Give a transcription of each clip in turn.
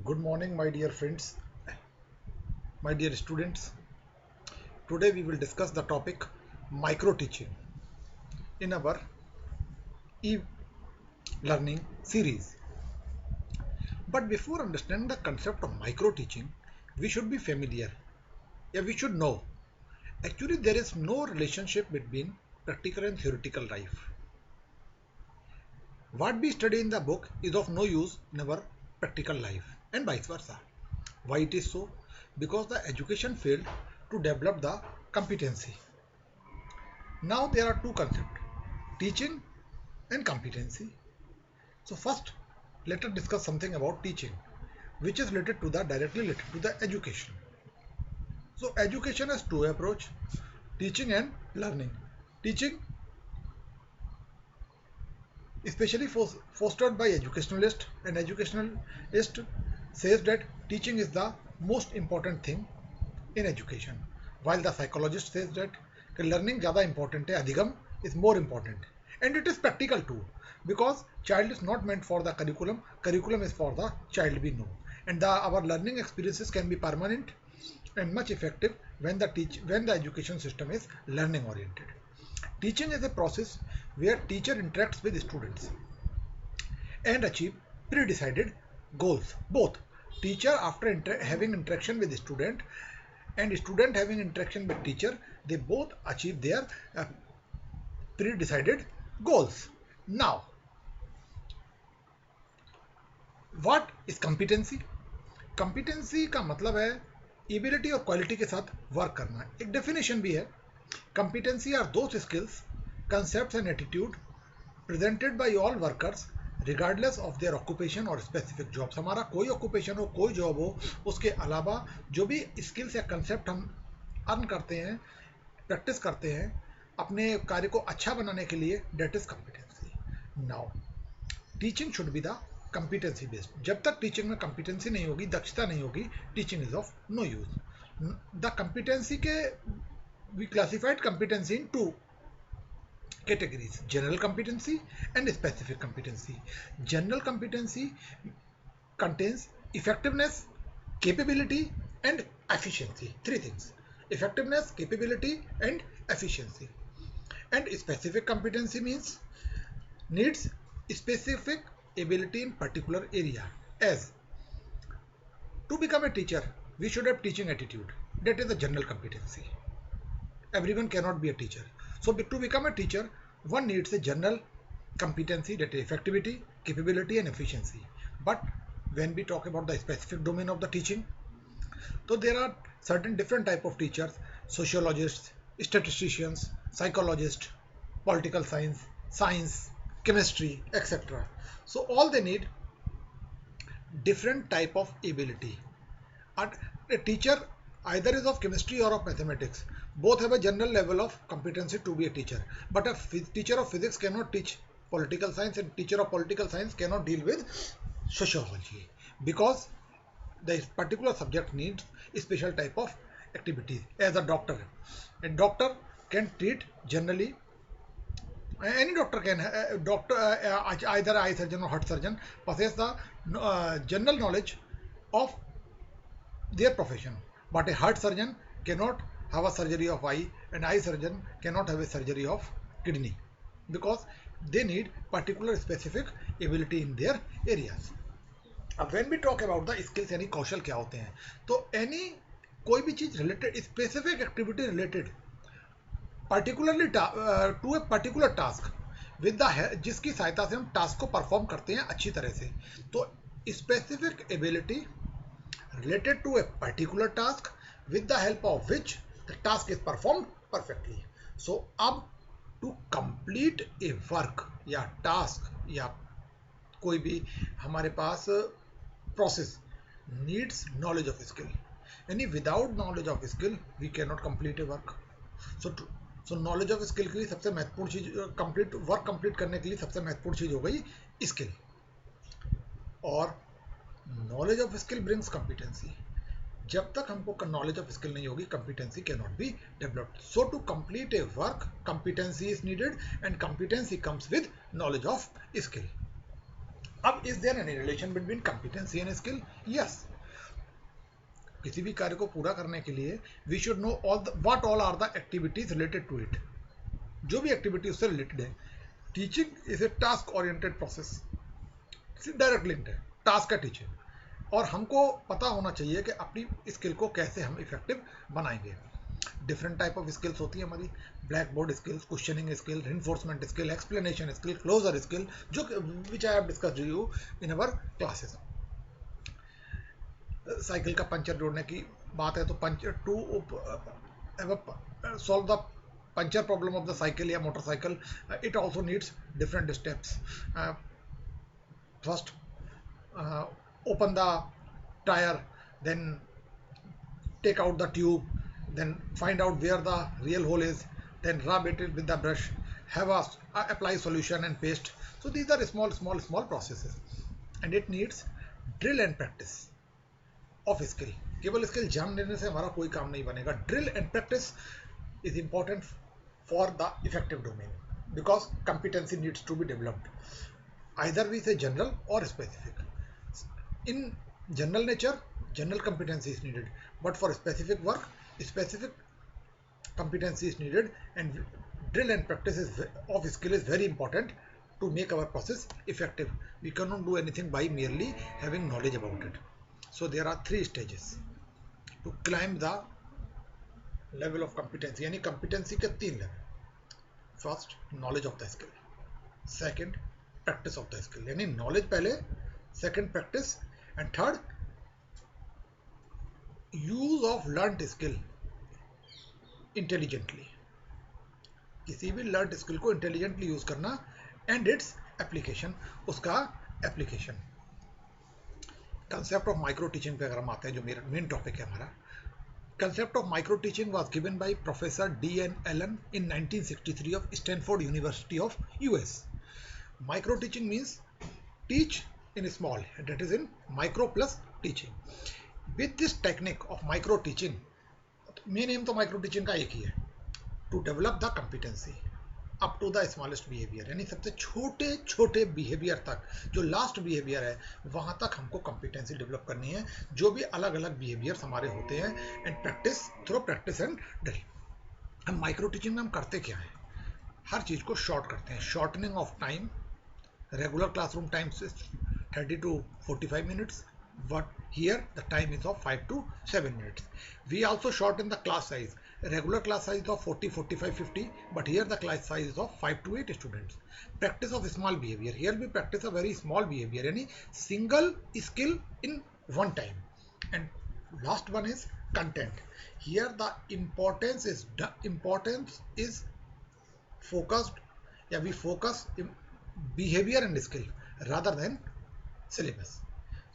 Good morning, my dear friends, my dear students. Today we will discuss the topic micro teaching in our e-learning series. But before understanding the concept of micro teaching, we should be familiar. We should know. Actually, there is no relationship between practical and theoretical life. What we study in the book is of no use in our practical life, and vice versa. Why it is so? Because the education failed to develop the competency. Now there are two concepts, teaching and competency. So first, let us discuss something about teaching, which is directly related to the education. So education has two approach, teaching and learning. Teaching, especially fostered by educationalist, and educationalist says that teaching is the most important thing in education, while the psychologist says that learning ज़्यादा important है, अधिगम is more important, and it is practical too, because child is not meant for the curriculum is for the child we know, and our learning experiences can be permanent and much effective when the education system is learning oriented. Teaching is a process where teacher interacts with students and achieve pre-decided goals. Both teacher after having interaction with the student and student having interaction with teacher, they both achieve their pre-decided goals. Now, what is competency? Competency का मतलब है ability और quality के साथ work करना. एक definition भी है. Competency are those skills, concepts and attitude presented by all workers regardless of their occupation or specific jobs. हमारा कोई occupation हो, कोई job हो, उसके अलावा जो भी skills या concept हम अर्न करते हैं, प्रैक्टिस करते हैं अपने कार्य को अच्छा बनाने के लिए, that is competency. Now, teaching should be the competency based. जब तक टीचिंग में competency नहीं होगी, दक्षता नहीं होगी, teaching is of no use. The competency के we classified competency in two categories, general competency and specific competency. General competency contains effectiveness, capability and efficiency. Three things: effectiveness, capability and efficiency. And specific competency means needs specific ability in particular area. As to become a teacher, we should have teaching attitude. That is the general competency. Everyone cannot be a teacher. So to become a teacher, one needs a general competency, that is effectivity, capability and efficiency. But when we talk about the specific domain of the teaching, so there are certain different type of teachers: sociologists, statisticians, psychologists, political science, chemistry, etc. So all they need different type of ability. And a teacher either is of chemistry or of mathematics. Both have a general level of competency to be a teacher. But a teacher of physics cannot teach political science, and teacher of political science cannot deal with sociology, because the particular subject needs a special type of activity. As a doctor can treat generally. Any doctor can, either eye surgeon or heart surgeon, possess the general knowledge of their profession, but a heart surgeon cannot have a surgery of eye, and eye surgeon cannot have a surgery of kidney, because they need particular specific ability in their areas. अब when we talk about the skills, यानी कौशल क्या होते हैं, तो any कोई भी चीज related specific activity related particularly to a particular task with the जिसकी सहायता से हम टास्क को परफॉर्म करते हैं अच्छी तरह से, तो specific ability related to a particular task with the help of which the task is performed perfectly. So अब to complete a work या task या कोई भी हमारे पास process needs knowledge of skill, यानी without knowledge of skill we cannot complete a work. So knowledge of skill के लिए सबसे महत्वपूर्ण चीज वर्क कंप्लीट करने के लिए सबसे महत्वपूर्ण चीज हो गई स्किल, और knowledge of skill brings competency. जब तक हमको knowledge of skill नहीं होगी, competency cannot be developed. So to complete a work, competency is needed, and competency comes with knowledge of skill. अब is there any relation between competency and skill? Yes. किसी भी कार्य को पूरा करने के लिए we should know all what all are the activities related to इट। जो भी एक्टिविटी उससे रिलेटेड है। Teaching is a task oriented process, direct linked है टास्क का टीचिंग। और हमको पता होना चाहिए कि अपनी स्किल को कैसे हम इफेक्टिव बनाएंगे। डिफरेंट टाइप ऑफ स्किल्स होती है हमारी, blackboard skills, questioning skill, reinforcement skill, explanation skill, closure skill, जो which I have discussed you in our classes. Cycle का पंचर जोड़ने की बात है तो puncture to solve the puncture problem of the cycle या motorcycle, it also needs different steps. First open the tire, then take out the tube, then find out where the real hole is, then rub it with the brush, have a apply solution and paste. So these are small processes, and it needs drill and practice of skill. केवल skill जान लेने से हमारा कोई काम नहीं बनेगा. Drill and practice is important for the effective domain because competency needs to be developed. Either we say general or specific. In general nature, general competency is needed, but for specific work, specific competency is needed, and drill and practice of skill is very important to make our process effective. We cannot do anything by merely having knowledge about it. So there are 3 stages to climb the level of competency. यानी competency के 3 level. First, knowledge of the skill. Second, practice of the skill. यानी knowledge पहले, second practice, and third, use of learned skill intelligently. किसी भी learned skill को intelligently use करना, and its application, उसका application. Concept of micro teaching पे अगर हम आते हैं, जो मेरा main topic है हमारा, concept of micro teaching was given by Professor D.N. Allen in 1963 of Stanford University of US. Micro teaching means teach in small, that is in micro plus teaching. With this technique of micro teaching, main aim तो micro teaching का एक ही है, to develop the competency up to the smallest behavior. यानी सबसे छोटे छोटे behaviour तक, जो लास्ट बिहेवियर है वहां तक हमको कॉम्पिटेंसी डेवलप करनी है, जो भी अलग अलग बिहेवियर्स हमारे होते हैं, and practice through practice and drill. हम माइक्रो टीचिंग में हम करते क्या है, हर चीज को शॉर्ट करते हैं. Shortening of time, regular classroom time is 30 to 45 minutes, but here the time is of 5 to 7 minutes. We also shorten the class size. Regular class size of 40, 45, 50, but here the class size is of 5 to 8 students. Practice of small behavior. Here we practice a very small behavior, any single skill in one time. And last one is content. Here the importance is focused. Yeah, we focus behavior and skill rather than syllabus.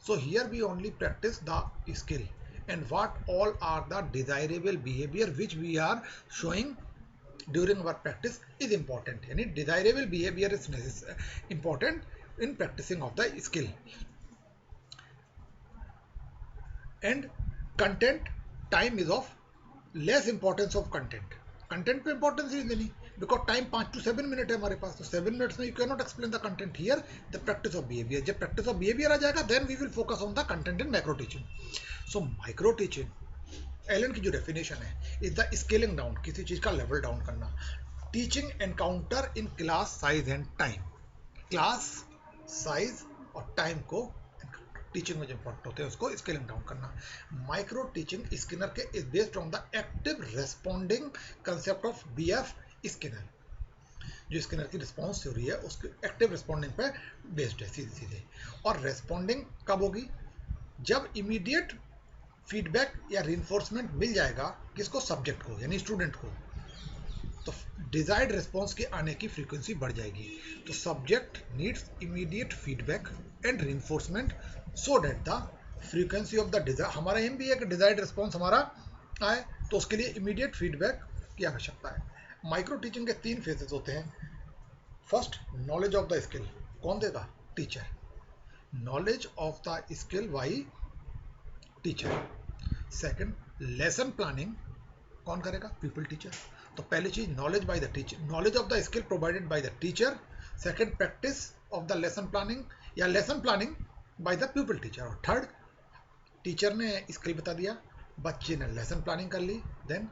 So here we only practice the skill, and what all are the desirable behavior which we are showing during our practice is important. Any desirable behavior is important in practicing of the skill. And content, time is of less importance of content. Content पे importance ही देनी, because time 5 to 7 minute है हमारे पास, तो 7 minutes में you can not explain the content. Here the practice of behaviour. जब practice of behaviour आ जाएगा then we will focus on the content in micro teaching. So micro teaching Allen की जो definition है इज द स्केलिंग डाउन, किसी चीज का level down करना. Teaching encounter in class size and time. Class size और टाइम को teaching में जो इंपॉर्टेंट होते हैं उसको स्केलिंग डाउन करना. माइक्रो टीचिंग स्किनर के is based on the active responding concept of BF Skinner. जो स्किनर की रिस्पॉन्स थ्योरी है उसके एक्टिव रिस्पॉन्डिंग पे बेस्ड है सीधे सीधे. और रेस्पॉन्डिंग कब होगी, जब इमीडिएट फीडबैक या रिइंफोर्समेंट मिल जाएगा किसको, सब्जेक्ट को यानी स्टूडेंट को, तो डिजायर्ड रिस्पॉन्स के आने की फ्रीक्वेंसी बढ़ जाएगी. तो subject needs immediate feedback and reinforcement so that the frequency of the desire. हमारा एम भी है कि डिजायर्ड रिस्पॉन्स हमारा आए, तो उसके लिए इमीडिएट फीडबैक की आवश्यकता है. माइक्रो टीचिंग के 3 फेजेस होते हैं. First, knowledge of the skill. कौन देगा, teacher. Knowledge of the skill by teacher. Second, lesson planning. कौन करेगा, पीपल टीचर. तो पहली चीज knowledge by the teacher, knowledge of the skill provided by the teacher. Second, practice of the lesson planning या lesson planning by the pupil teacher. और third, teacher ने skill बता दिया, बच्चे ने लेसन प्लानिंग कर ली। Then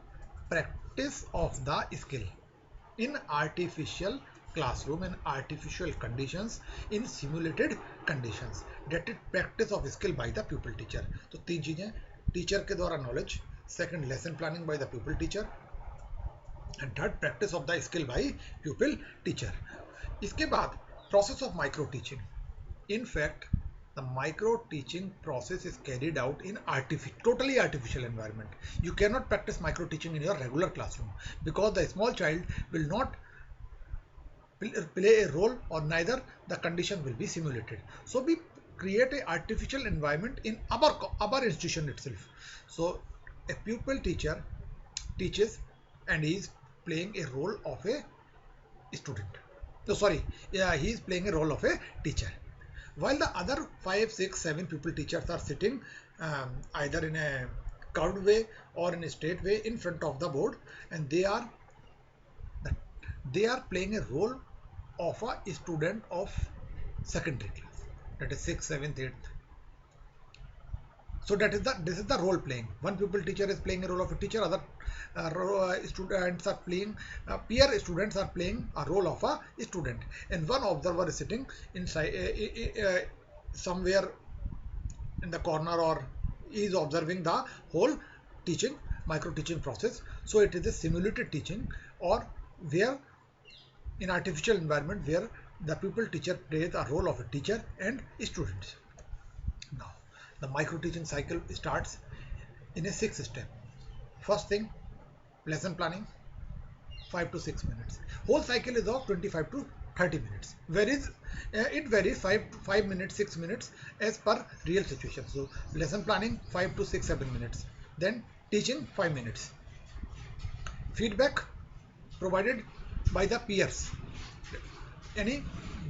practice of the skill in artificial classroom and artificial conditions in simulated conditions, that is practice of skill by the pupil teacher। तो तीन चीजें, टीचर के द्वारा knowledge, second lesson planning by the pupil teacher, and third practice of the skill by pupil teacher। इसके बाद process of micro teaching. in fact the micro teaching process is carried out in totally artificial environment. You cannot practice micro teaching in your regular classroom because the small child will not play a role, or neither the condition will be simulated. So we create a artificial environment in our institution itself. So a pupil teacher teaches and he is playing a role of a student. So sorry, yeah, he is playing a role of a teacher, while the other 5, 6, 7 pupil teachers are sitting either in a curved way or in a straight way in front of the board, and they are playing a role of a student of secondary class, that is 6th, 7th, 8th. So this is the role playing. One pupil teacher is playing a role of a teacher, other students are playing, peer students are playing a role of a student, and one observer is sitting inside somewhere in the corner, or is observing the whole teaching, micro teaching process. So it is a simulated teaching, or where in artificial environment where the pupil teacher plays a role of a teacher and students. Now the micro teaching cycle starts in a 6 step. First thing, lesson planning, 5 to 6 minutes. Whole cycle is of 25 to 30 minutes. It varies 5 minutes, 6 minutes as per real situation. So lesson planning 5 to 6, 7 minutes. Then teaching 5 minutes. Feedback provided by the peers, यानी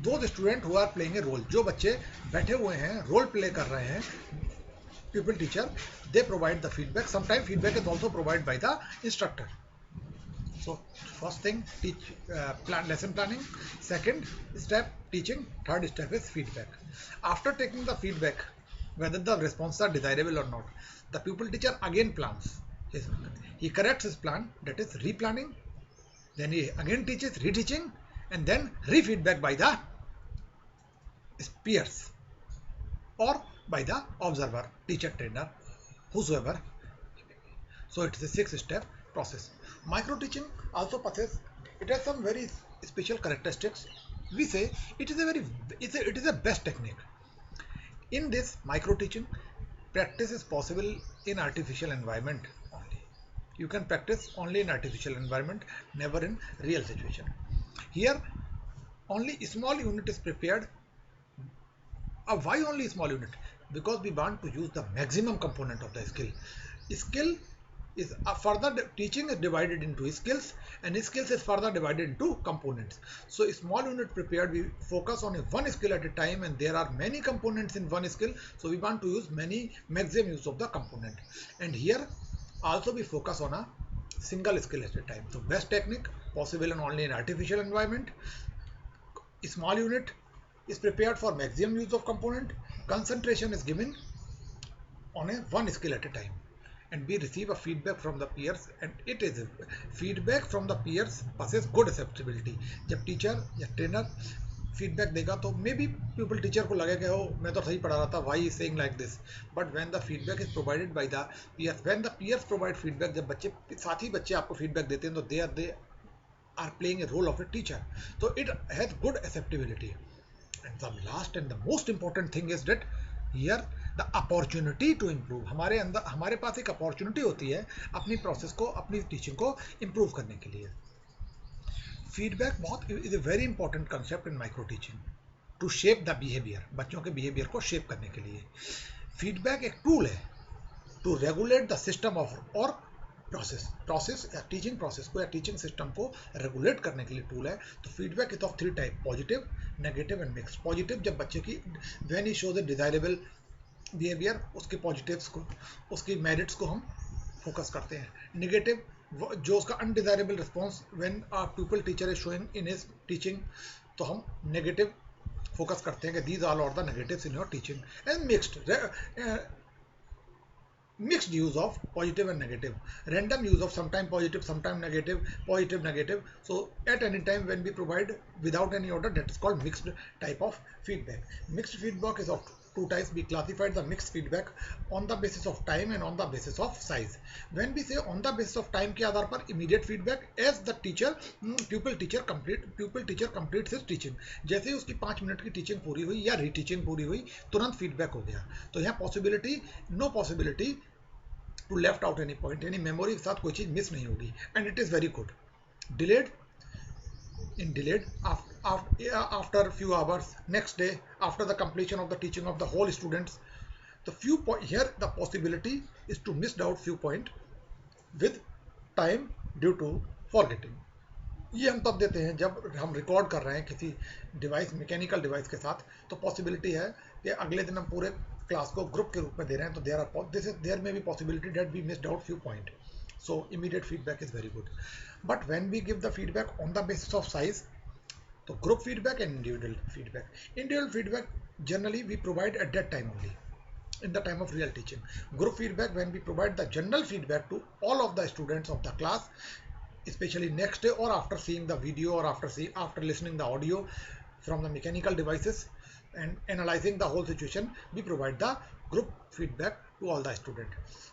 those students who are playing a role, जो बच्चे बैठे हुए हैं, role play कर रहे हैं, pupil teacher, they provide the feedback. Sometimes feedback is also provided by the instructor. So first thing, lesson planning, second step teaching, third step is feedback. After taking the feedback, whether the responses are desirable or not, the pupil teacher again plans. He corrects his plan, that is replanning. Then he again teaches, reteaching, and then re-feedback by the peers or by the observer, teacher, trainer, whosoever. So it is a 6-step process. Micro teaching also possesses, it has some very special characteristics. We say it is a best technique. In this micro teaching, practice is possible in artificial environment only. You can practice only in artificial environment, never in real situation. Here only small unit is prepared. Why only small unit? Because we want to use the maximum component of the skill. Skill is further, teaching is divided into skills, and skills is further divided into components. So small unit prepared, we focus on one skill at a time, and there are many components in one skill, so we want to use maximum use of the component. And here also we focus on a single skill at a time. So best technique possible and only in artificial environment. Small unit is prepared for maximum use of component. Concentration is given on one skill at a time, and we receive a feedback from the peers, and it is feedback from the peers possess good acceptability. जब teacher या trainer feedback देगा तो may be people teacher को लगेगा हो मैं तो सही पढ़ा रहा था, why is saying like this, but when the feedback is provided by the peers, when the peers provide feedback, जब बच्चे साथ ही बच्चे आपको फीडबैक देते हैं तो they are playing a role of a teacher, तो it has good acceptability. And the last and the most important thing is that here the opportunity to improve. हमारे पास एक अपॉर्चुनिटी होती है अपनी प्रोसेस को, अपनी टीचिंग को इम्प्रूव करने के लिए. फीडबैक बहुत is a very important concept in micro teaching to shape the behaviour. बच्चों के बिहेवियर को शेप करने के लिए फीडबैक एक टूल है to regulate the system of और प्रोसेस या टीचिंग प्रोसेस को या टीचिंग सिस्टम को रेगुलेट करने के लिए टूल है. तो feedback is of 3 type: positive, negative and mix. Positive जब बच्चे की when he shows A desirable behaviour, उसके पॉजिटिव्स को, उसकी मेरिट्स को हम फोकस करते हैं. नेगेटिव जो उसका undesirable response when a people teacher is showing in his teaching, तो हम नेगेटिव फोकस करते हैं कि these all are the negatives in your teaching, and mixed use of positive and negative, random use of sometime positive, sometime negative, positive, negative. So at any time when we provide without any order, that is called mixed type of feedback. Mixed feedback is of two types. We classified the mixed feedback on the basis of time and on the basis of size. When we say on the basis of time के आधार पर immediate feedback, as the teacher pupil teacher completes his teaching, जैसे ही उसकी 5 minute की teaching पूरी हुई या रीटीचिंग पूरी हुई, तुरंत फीडबैक हो गया. तो यहाँ possibility, no possibility to left out any point, यानी मेमोरी के साथ कोई चीज मिस नहीं होगी. And it is very good. Delayed, in delayed after a few hours, next day, after the completion of the teaching of the whole students, here the possibility is to miss out few point with time due to forgetting. ये हम तब देते हैं जब हम record कर रहे हैं किसी डिवाइस, मैकेनिकल डिवाइस के साथ, तो पॉसिबिलिटी है कि अगले दिन हम पूरे क्लास को ग्रुप के रूप में दे रहे हैं, तो देयर में भी possibility that we missed out few point. So immediate feedback is very good. But when we give the feedback on the basis of size, so group feedback and individual feedback generally we provide at that time only, in the time of real teaching. Group feedback, when we provide the general feedback to all of the students of the class, especially next day or after seeing the video or after listening the audio from the mechanical devices and analyzing the whole situation, we provide the group feedback to all the students.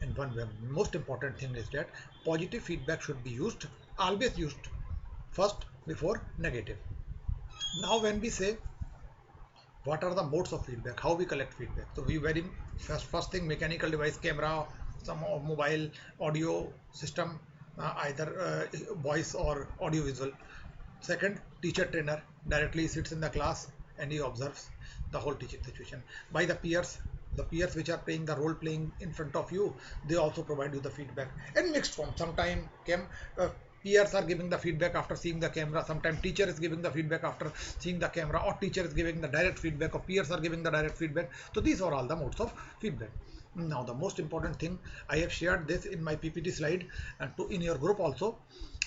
And one most important thing is that positive feedback should be always used first before negative. Now when we say what are the modes of feedback, how we collect feedback, so we very first thing, mechanical device, camera, some mobile audio system, either voice or audio visual. Second, teacher trainer directly sits in the class and he observes the whole teaching situation. By the peers which are playing the role playing in front of you, they also provide you the feedback. And mixed form, sometime peers are giving the feedback after seeing the camera, sometimes teacher is giving the feedback after seeing the camera, or teacher is giving the direct feedback, or peers are giving the direct feedback. So these are all the modes of feedback. Now the most important thing, I have shared this in my PPT slide and in your group also.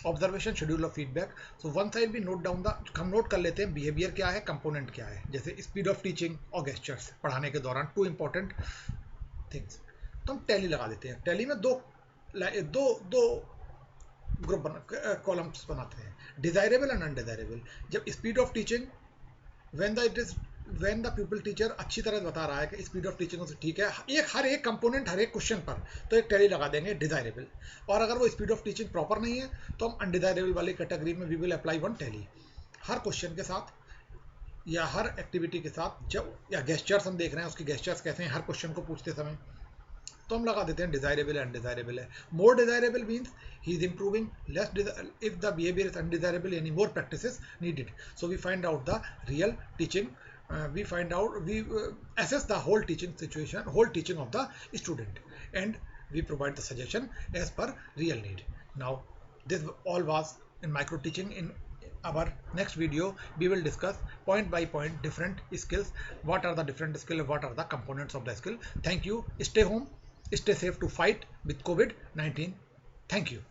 Observation, schedule of feedback. So one side भी note down हम note कर लेते हैं behaviour क्या है, component क्या है, जैसे स्पीड ऑफ टीचिंग और गेस्चर्स पढ़ाने के दौरान, टू इंपॉर्टेंट थिंग्स. तो हम टैली लगा देते हैं. टैली में दो ग्रुप कॉलम्स बनाते हैं, डिजायरेबल एंड अनडिजायरेबल. जब speed of teaching, when the pupil teacher अच्छी तरह बता रहा है कि स्पीड ऑफ टीचिंग से ठीक है, हर एक कंपोनेंट हर एक क्वेश्चन पर, तो एक टैली लगा देंगे डिजायरेबल. और अगर वो स्पीड ऑफ टीचिंग प्रॉपर नहीं है तो हम अनडिजायरेबल वाली कैटेगरी में we will apply one tally. हर क्वेश्चन के साथ या हर एक्टिविटी के साथ, जब या गेस्चर्स हम देख रहे हैं उसकी गेस्चर्स कैसे हैं हर क्वेश्चन को पूछते समय, तो हम लगा देते हैं डिजायरेबल एंड अनडिजायरेबल है. More desirable means he is improving, less if the behaviour is undesirable any more practice is needed. So we find out the real teaching, we assess the whole teaching situation, whole teaching of the student, and we provide the suggestion as per real need. Now this all was in micro teaching. In our next video we will discuss point by point different skills, what are the different skills, what are the components of the skill. Thank you. Stay home, stay safe to fight with COVID-19. Thank you.